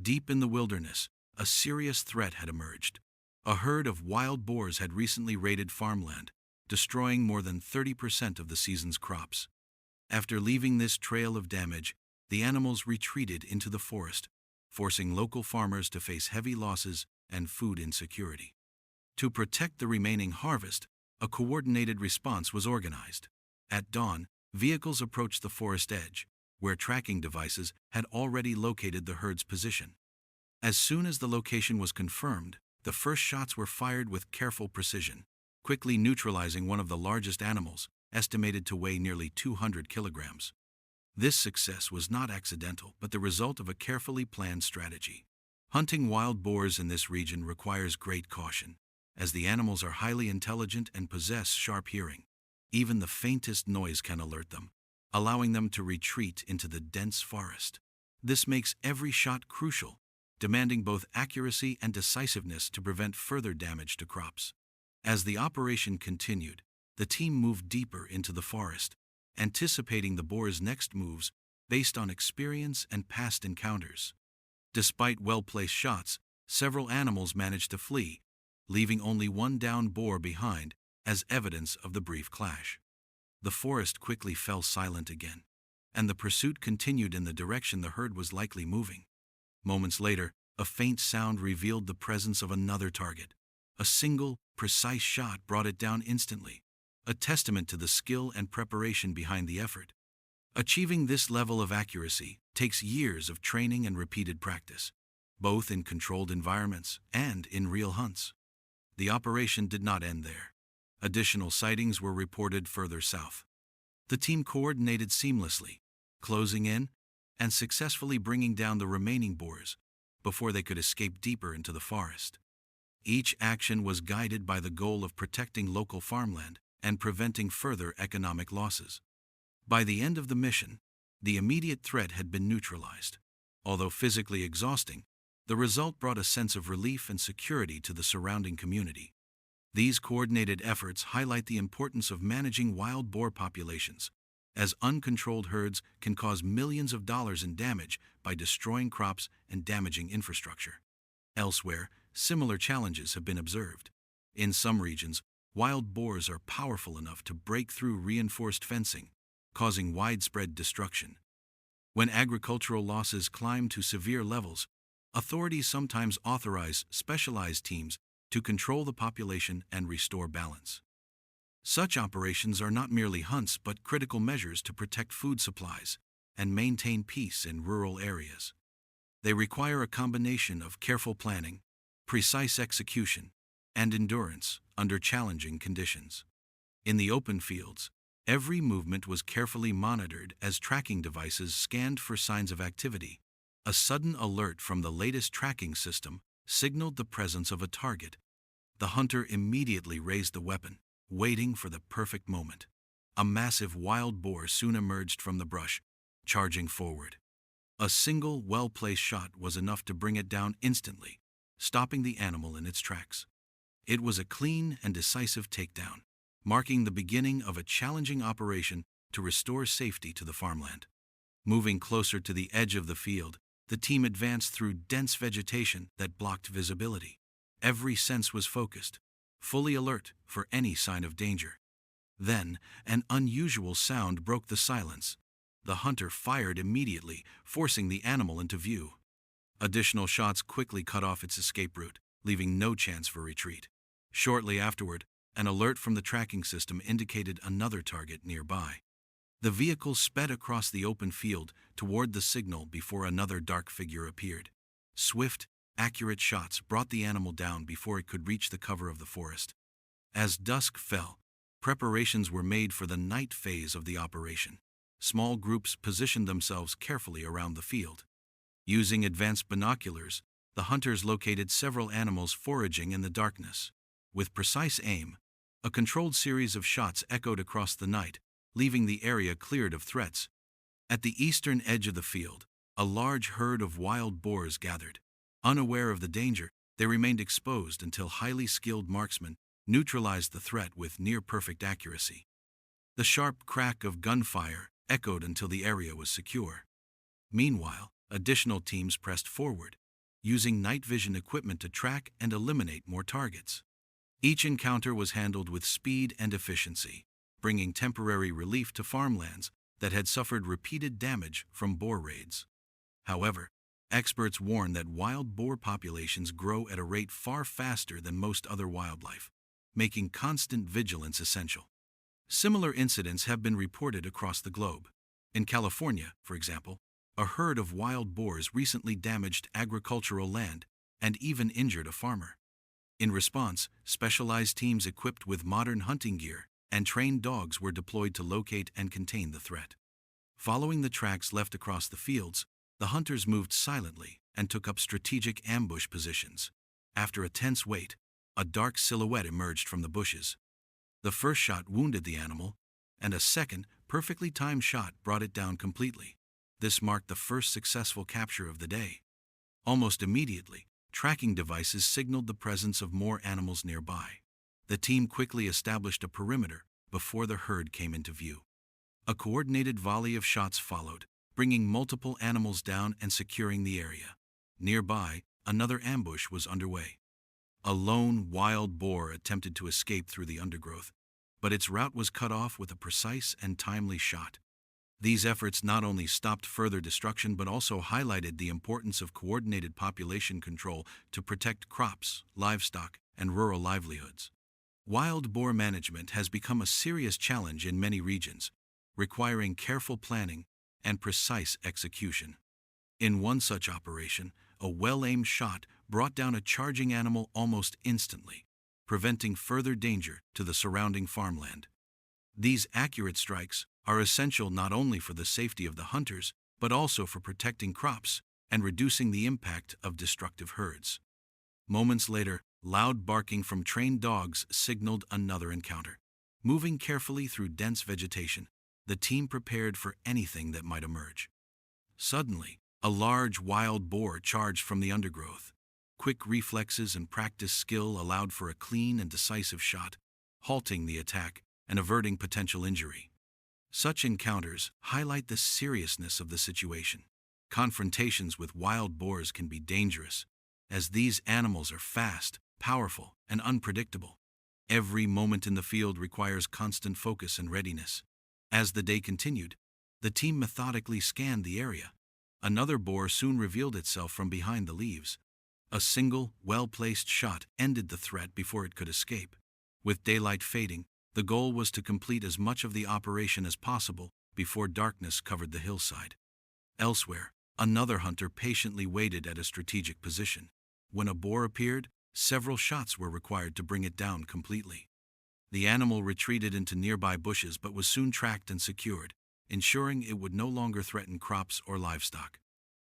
Deep in the wilderness, a serious threat had emerged. A herd of wild boars had recently raided farmland, destroying more than 30% of the season's crops. After leaving this trail of damage, the animals retreated into the forest, forcing local farmers to face heavy losses and food insecurity. To protect the remaining harvest, a coordinated response was organized. At dawn, vehicles approached the forest edge, where tracking devices had already located the herd's position. As soon as the location was confirmed, the first shots were fired with careful precision, quickly neutralizing one of the largest animals, estimated to weigh nearly 200 kilograms. This success was not accidental, but the result of a carefully planned strategy. Hunting wild boars in this region requires great caution, as the animals are highly intelligent and possess sharp hearing. Even the faintest noise can alert them, allowing them to retreat into the dense forest. This makes every shot crucial, demanding both accuracy and decisiveness to prevent further damage to crops. As the operation continued, the team moved deeper into the forest, anticipating the boar's next moves based on experience and past encounters. Despite well-placed shots, several animals managed to flee, leaving only one downed boar behind as evidence of the brief clash. The forest quickly fell silent again, and the pursuit continued in the direction the herd was likely moving. Moments later, a faint sound revealed the presence of another target. A single, precise shot brought it down instantly, a testament to the skill and preparation behind the effort. Achieving this level of accuracy takes years of training and repeated practice, both in controlled environments and in real hunts. The operation did not end there. Additional sightings were reported further south. The team coordinated seamlessly, closing in and successfully bringing down the remaining boars before they could escape deeper into the forest. Each action was guided by the goal of protecting local farmland and preventing further economic losses. By the end of the mission, the immediate threat had been neutralized. Although physically exhausting, the result brought a sense of relief and security to the surrounding community. These coordinated efforts highlight the importance of managing wild boar populations, as uncontrolled herds can cause millions of dollars in damage by destroying crops and damaging infrastructure. Elsewhere, similar challenges have been observed. In some regions, wild boars are powerful enough to break through reinforced fencing, causing widespread destruction. When agricultural losses climb to severe levels, authorities sometimes authorize specialized teams to control the population and restore balance. Such operations are not merely hunts but critical measures to protect food supplies and maintain peace in rural areas. They require a combination of careful planning, precise execution, and endurance under challenging conditions. In the open fields, every movement was carefully monitored as tracking devices scanned for signs of activity. A sudden alert from the latest tracking system signaled the presence of a target. The hunter immediately raised the weapon, waiting for the perfect moment. A massive wild boar soon emerged from the brush, charging forward. A single, well-placed shot was enough to bring it down instantly, stopping the animal in its tracks. It was a clean and decisive takedown, marking the beginning of a challenging operation to restore safety to the farmland. Moving closer to the edge of the field, the team advanced through dense vegetation that blocked visibility. Every sense was focused, fully alert for any sign of danger. Then, an unusual sound broke the silence. The hunter fired immediately, forcing the animal into view. Additional shots quickly cut off its escape route, leaving no chance for retreat. Shortly afterward, an alert from the tracking system indicated another target nearby. The vehicle sped across the open field toward the signal before another dark figure appeared. Swift, accurate shots brought the animal down before it could reach the cover of the forest. As dusk fell, preparations were made for the night phase of the operation. Small groups positioned themselves carefully around the field. Using advanced binoculars, the hunters located several animals foraging in the darkness. With precise aim, a controlled series of shots echoed across the night, leaving the area cleared of threats. At the eastern edge of the field, a large herd of wild boars gathered. Unaware of the danger, they remained exposed until highly skilled marksmen neutralized the threat with near-perfect accuracy. The sharp crack of gunfire echoed until the area was secure. Meanwhile, additional teams pressed forward, using night vision equipment to track and eliminate more targets. Each encounter was handled with speed and efficiency, bringing temporary relief to farmlands that had suffered repeated damage from boar raids. However, experts warn that wild boar populations grow at a rate far faster than most other wildlife, making constant vigilance essential. Similar incidents have been reported across the globe. In California, for example, a herd of wild boars recently damaged agricultural land and even injured a farmer. In response, specialized teams equipped with modern hunting gear and trained dogs were deployed to locate and contain the threat. Following the tracks left across the fields, the hunters moved silently and took up strategic ambush positions. After a tense wait, a dark silhouette emerged from the bushes. The first shot wounded the animal, and a second, perfectly timed shot brought it down completely. This marked the first successful capture of the day. Almost immediately, tracking devices signaled the presence of more animals nearby. The team quickly established a perimeter before the herd came into view. A coordinated volley of shots followed, bringing multiple animals down and securing the area. Nearby, another ambush was underway. A lone wild boar attempted to escape through the undergrowth, but its route was cut off with a precise and timely shot. These efforts not only stopped further destruction but also highlighted the importance of coordinated population control to protect crops, livestock, and rural livelihoods. Wild boar management has become a serious challenge in many regions, requiring careful planning and precise execution. In one such operation, a well-aimed shot brought down a charging animal almost instantly, preventing further danger to the surrounding farmland. These accurate strikes are essential not only for the safety of the hunters, but also for protecting crops and reducing the impact of destructive herds. Moments later, loud barking from trained dogs signaled another encounter. Moving carefully through dense vegetation, the team prepared for anything that might emerge. Suddenly, a large wild boar charged from the undergrowth. Quick reflexes and practiced skill allowed for a clean and decisive shot, halting the attack and averting potential injury. Such encounters highlight the seriousness of the situation. Confrontations with wild boars can be dangerous, as these animals are fast, powerful, and unpredictable. Every moment in the field requires constant focus and readiness. As the day continued, the team methodically scanned the area. Another boar soon revealed itself from behind the leaves. A single, well-placed shot ended the threat before it could escape. With daylight fading, the goal was to complete as much of the operation as possible before darkness covered the hillside. Elsewhere, another hunter patiently waited at a strategic position. When a boar appeared, several shots were required to bring it down completely. The animal retreated into nearby bushes but was soon tracked and secured, ensuring it would no longer threaten crops or livestock.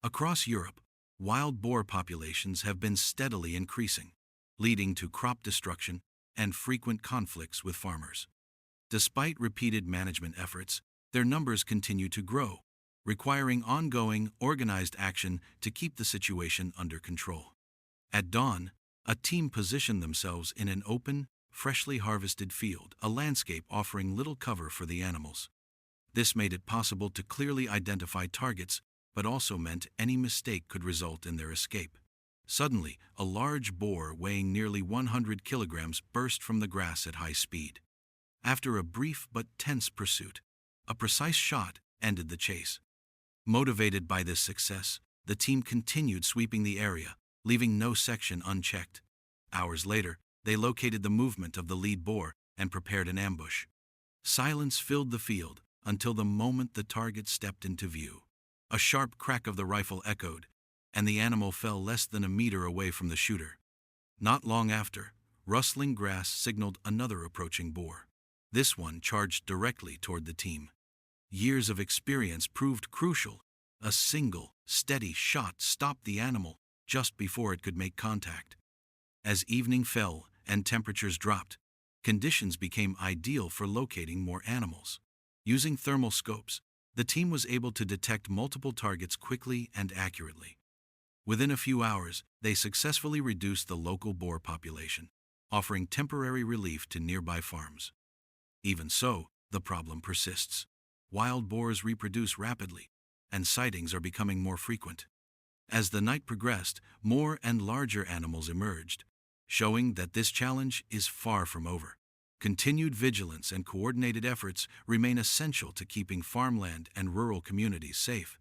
Across Europe, wild boar populations have been steadily increasing, leading to crop destruction and frequent conflicts with farmers. Despite repeated management efforts, their numbers continue to grow, requiring ongoing, organized action to keep the situation under control. At dawn, a team positioned themselves in an open, freshly harvested field, a landscape offering little cover for the animals. This made it possible to clearly identify targets, but also meant any mistake could result in their escape. Suddenly, a large boar weighing nearly 100 kilograms burst from the grass at high speed. After a brief but tense pursuit, a precise shot ended the chase. Motivated by this success, the team continued sweeping the area, leaving no section unchecked. Hours later, they located the movement of the lead boar and prepared an ambush. Silence filled the field until the moment the target stepped into view. A sharp crack of the rifle echoed, and the animal fell less than a meter away from the shooter. Not long after, rustling grass signaled another approaching boar. This one charged directly toward the team. Years of experience proved crucial. A single, steady shot stopped the animal just before it could make contact. As evening fell and temperatures dropped, conditions became ideal for locating more animals. Using thermal scopes, the team was able to detect multiple targets quickly and accurately. Within a few hours, they successfully reduced the local boar population, offering temporary relief to nearby farms. Even so, the problem persists. Wild boars reproduce rapidly, and sightings are becoming more frequent. As the night progressed, more and larger animals emerged, showing that this challenge is far from over. Continued vigilance and coordinated efforts remain essential to keeping farmland and rural communities safe.